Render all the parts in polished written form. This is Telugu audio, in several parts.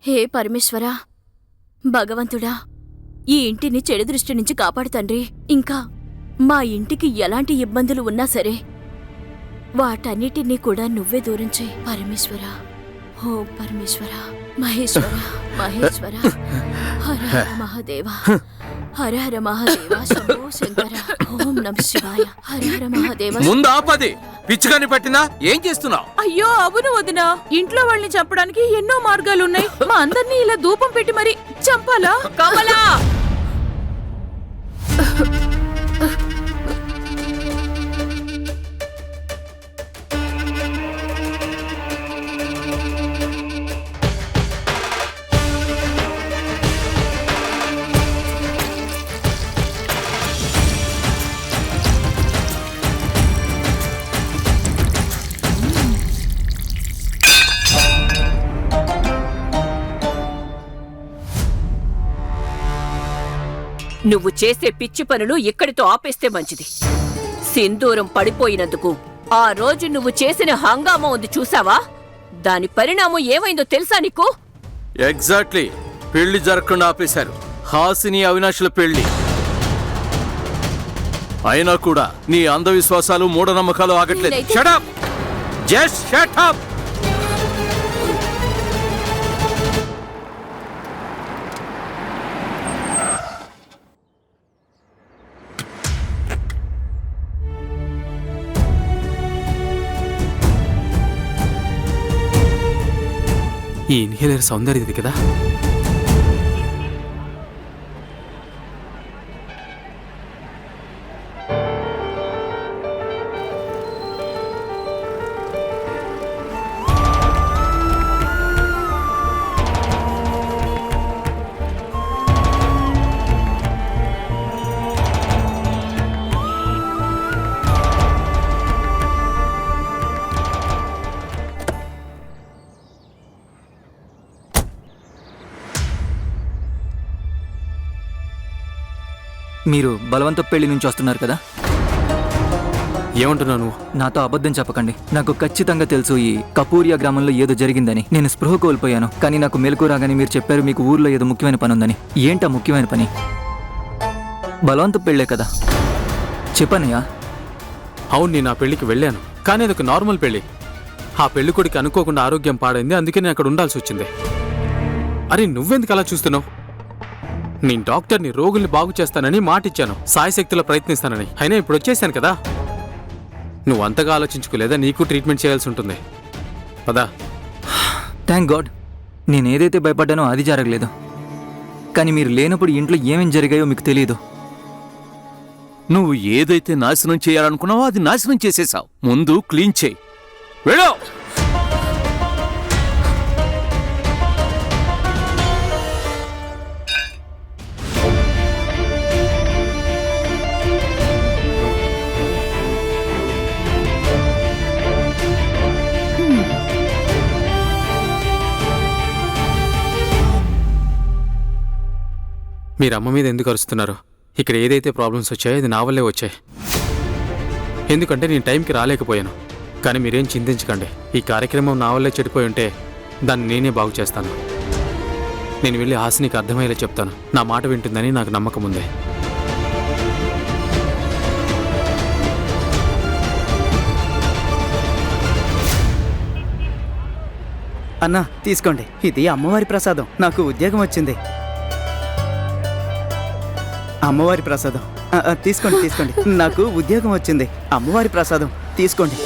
హే పరమేశ్వరా, భగవంతుడా, ఈ ఇంటిని చెడు దృష్టి నుంచి కాపాడు తండ్రి. ఇంకా మా ఇంటికి ఎలాంటి ఇబ్బందులు ఉన్నా సరే వాటన్నిటినీ కూడా నువ్వే దూరం చేయి పరమేశ్వరా. ఓ పరమేశ్వరా, మహేశ్వర మహేశ్వర, హర హర మహాదేవ, హర హర మహాదేవ, శంభో శంకర, ఓం నమ శివాయ, హర హర మహాదేవ. ముందు ఆపది, పిచ్చిగాని పట్టినా ఏం చేస్తున్నావు? అయ్యో అవును వదినా, ఇంట్లో వాళ్ళని చంపడానికి ఎన్నో మార్గాలున్నాయి. మా అందరినీ ఇలా ధూపం పెట్టి మరి చంపాలా? కమలా, నువ్వు చేసే పిచ్చి పనులు ఇక్కడితో ఆపేస్తే మంచిది. సింధూరం పడిపోయినందుకు ఆ రోజు నువ్వు చేసిన హంగామా ఉంది చూసావా? దాని పరిణామం ఏమైందో తెలుసా నీకు? ఎగ్జాక్ట్లీ, పెళ్లి జరగకుండా ఆపేశారు. హాసిని అవినాష్ల పెళ్లి. అయినా కూడా నీ అంధవిశ్వాసాలు మూఢనమ్మకాలు ఆగట్లేదు. Shut up, just shut up. ఈ ఇన్హేలర్ సౌందర్యది కదా. మీరు బలవంత పెళ్లి నుంచి వస్తున్నారు కదా? ఏమంటున్నాను? నాతో అబద్ధం చెప్పకండి. నాకు ఖచ్చితంగా తెలుసు ఈ కపూరియా గ్రామంలో ఏదో జరిగిందని. నేను స్పృహ కోల్పోయాను, కానీ నాకు మెలకు రాగానే మీరు చెప్పారు మీకు ఊర్లో ఏదో ముఖ్యమైన పని ఉందని. ఏంటా ముఖ్యమైన పని? బలవంత పెళ్ళే కదా, చెప్పనయ్యా. అవును, నేను ఆ పెళ్లికి వెళ్ళాను, కానీ అది ఒక నార్మల్ పెళ్లి. ఆ పెళ్లి కొడుకు అనుకోకుండా ఆరోగ్యం పాడైంది, అందుకే నేను అక్కడ ఉండాల్సి వచ్చింది. అరే నువ్వెందుకు అలా చూస్తున్నావు? నేను డాక్టర్ని, రోగుల్ని బాగు చేస్తానని మాటిచ్చాను, సాయశక్తిలో ప్రయత్నిస్తానని. అయినా ఇప్పుడు వచ్చేసాను కదా. నువ్వు అంతగా ఆలోచించుకోలేదా? నీకు ట్రీట్మెంట్ చేయాల్సి ఉంటుంది. పదా. థ్యాంక్ గాడ్, నేను ఏదైతే భయపడ్డానో అది జరగలేదు. కానీ మీరు లేనప్పుడు ఇంట్లో ఏమేం జరిగాయో మీకు తెలియదు. నువ్వు ఏదైతే నాశనం చేయాలనుకున్నావో అది నాశనం చేసేసావు. ముందు క్లీన్ చేయి. వెళ్ళు. మీరు అమ్మ మీద ఎందుకు అరుస్తున్నారు? ఇక్కడ ఏదైతే ప్రాబ్లమ్స్ వచ్చాయో అది నా వల్లే వచ్చాయి. ఎందుకంటే నేను టైంకి రాలేకపోయాను. కానీ మీరేం చింతించకండి, ఈ కార్యక్రమం నా వల్లే చెడిపోయి ఉంటే దాన్ని నేనే బాగు చేస్తాను. నేను వెళ్ళి హాసినికి అర్థమయ్యేలా చెప్తాను. నా మాట వింటుందని నాకు నమ్మకం ఉంది. అన్నా తీసుకోండి, ఇది అమ్మవారి ప్రసాదం. నాకు ఉద్యోగం వచ్చింది. అమ్మవారి ప్రసాదం తీసుకోండి, తీసుకోండి. నాకు ఉద్యోగం వచ్చింది. అమ్మవారి ప్రసాదం తీసుకోండి.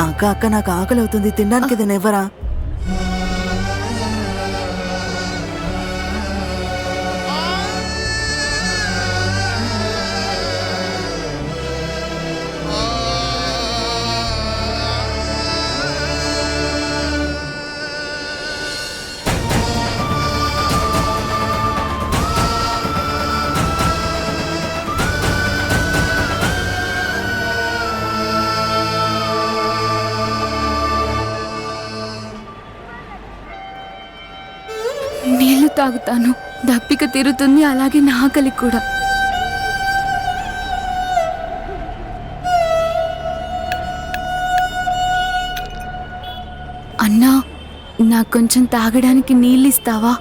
అక్క నాకు ఆకలి అవుతుంది, తినడానికి ఇది ఇవ్వరా? తాగుతాను. దప్పిక తీరుతుంది, అలాగే నా ఆకలి కూడా. అన్నా, నాకు కొంచెం తాగడానికి నీళ్ళు ఇస్తావా?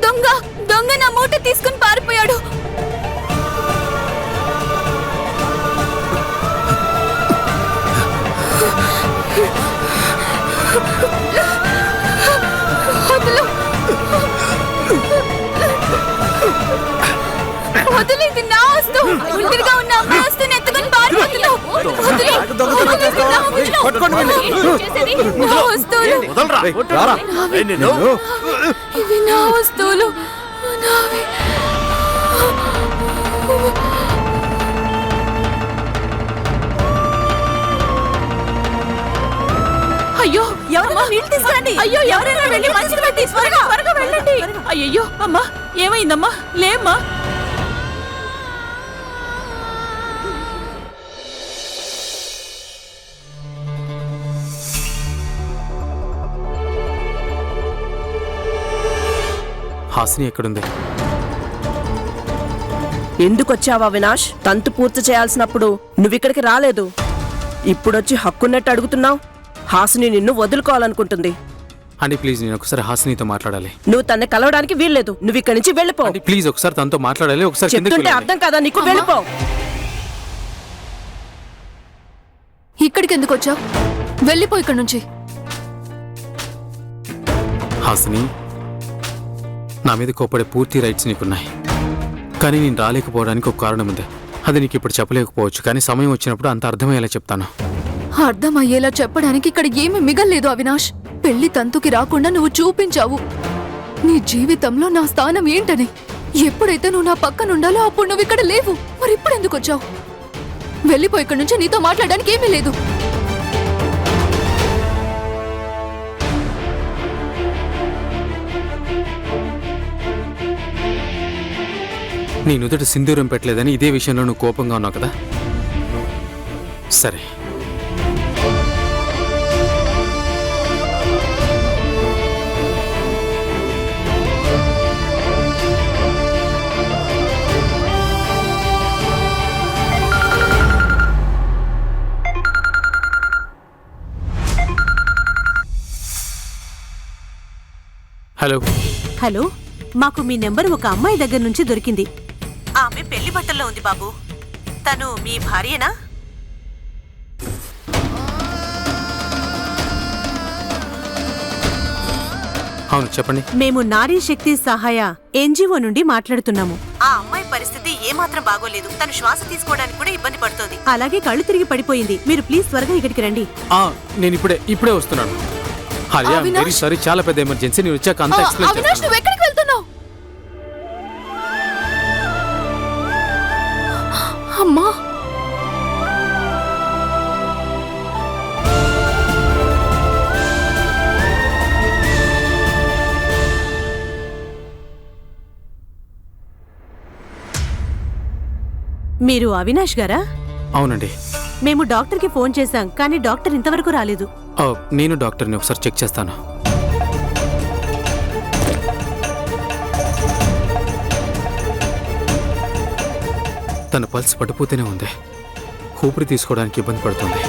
దొంగ దొంగ నా మూట తీసుకుని పారిపోయాడు. వదిలు, ఇది నా వస్తు. ఒంటరిగా ఉన్న అమ్మాయి వస్తువుని ఎత్తుకుని పారిపోతున్నావు. నా వస్తువులు ఇవి నా వస్తువులు నావి. అయ్యో, ఎవరైనా నీళ్ళు తీసుకురండి. అయ్యో, ఎవరైనా వెళ్ళి మంచిని పెట్టి త్వరగా త్వరగా వెళ్ళండి. అయ్యో అమ్మా, ఏమైందమ్మా? లేమ్మా. హాసిని ఎక్కడుంది? ఎందుకొచ్చావా వినాష్? తంతు పూర్తి చేయాల్సినప్పుడు నువ్విక్కడికి రాలేదు. ఇప్పుడొచ్చి హక్కున్నట్టు అడుగుతున్నావు. హాసిని నిన్ను వదులుకోవాలనుకుంటుంది. అండి ప్లీజ్, నేను ఒకసారి హాసినితో మాట్లాడాలి. నువ్వు తన్ని కలవడానికి వీల్లేదు. నువ్వు ఇక్కడి నుంచి వెళ్ళిపో. అండి ప్లీజ్, ఒకసారి తనతో మాట్లాడాలి. ఒకసారి కిందకి చెప్తుంటే వెళ్ళండి. అర్థం కదా నీకు? వెళ్ళిపో. ఇక్కడికి ఎందుకు వచ్చావు? వెళ్ళిపో ఇక్కడి నుంచి. హాసిని, నా మీద కోపడే పూర్తి రైట్స్ నీకున్నాయి. కానీ నేను రాలేకపోవడానికి ఒక కారణం ఉంది. అది నీకు ఇప్పుడు చెప్పలేకపోవచ్చు, కానీ సమయం వచ్చినప్పుడు అంత అర్థమయ్యేలా చెప్తాను. అర్థమయ్యేలా చెప్పడానికి ఇక్కడ ఏమీ మిగల్లేదు అవినాష్. పెళ్లి తంతుకి రాకుండా నువ్వు చూపించావు నీ జీవితంలో నా స్థానం ఏంటని. ఎప్పుడైతే నువ్వు నా పక్కన ఉండాలో అప్పుడు నువ్వు ఇక్కడ లేవు. మరి ఇప్పుడు ఎందుకు వచ్చావు? వెళ్ళిపో ఇక్కడి నుంచి. నీతో మాట్లాడడానికి ఏమీ లేదు. నీ నుదుట సింధూరం పెట్టలేదని ఇదే విషయంలో నువ్వు కోపంగా ఉన్నావు కదా? సరే, హలో. హలో, మాకు మీ నెంబర్ ఒక అమ్మాయి దగ్గర నుంచి దొరికింది. ఆమె పెళ్లి బట్టల్లో ఉంది బాబు. తను మీ భార్యేనా? అవును, చెప్పండి. మేము నారీ శక్తి సహాయ ఎన్జిఓ నుండి మాట్లాడుతున్నాము. ఆ అమ్మాయి పరిస్థితి ఏమాత్రం బాగోలేదు. తను శ్వాస తీసుకోవడానికి కూడా ఇబ్బంది పడుతోంది. అలాగే కళ్ళు తిరిగి పడిపోయింది. మీరు ప్లీజ్ త్వరగా ఇక్కడికి రండి. నేను ఇప్పుడే వస్తున్నాను. హరియా, వెరీ సారీ, చాలా పెద్ద ఎమర్జెన్సీ. నేను వచ్చాక అంతా ఎక్స్ప్లెయిన్ అవినాష్, చేస్తాను. నువ్వు ఎక్కడికి వెళ్తున్నావు? అమ్మా, మీరు అవినాష్ గారా? అవునండి. మేము డాక్టర్కి ఫోన్ చేశాం, కానీ డాక్టర్ ఇంతవరకు రాలేదు. నేను డాక్టర్ని ఒకసారి చెక్ చేస్తాను. తన పల్స్ పడిపోతూనే ఉంది. ఊపిరి తీసుకోవడానికి ఇబ్బంది పడుతుంది.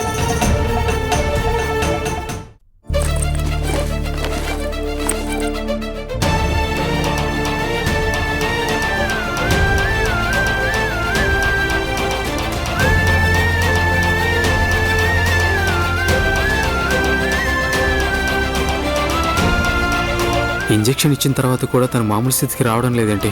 ఇంజెక్షన్ ఇచ్చిన తర్వాత కూడా తన మామూలు స్థితికి రావడం లేదేంటి?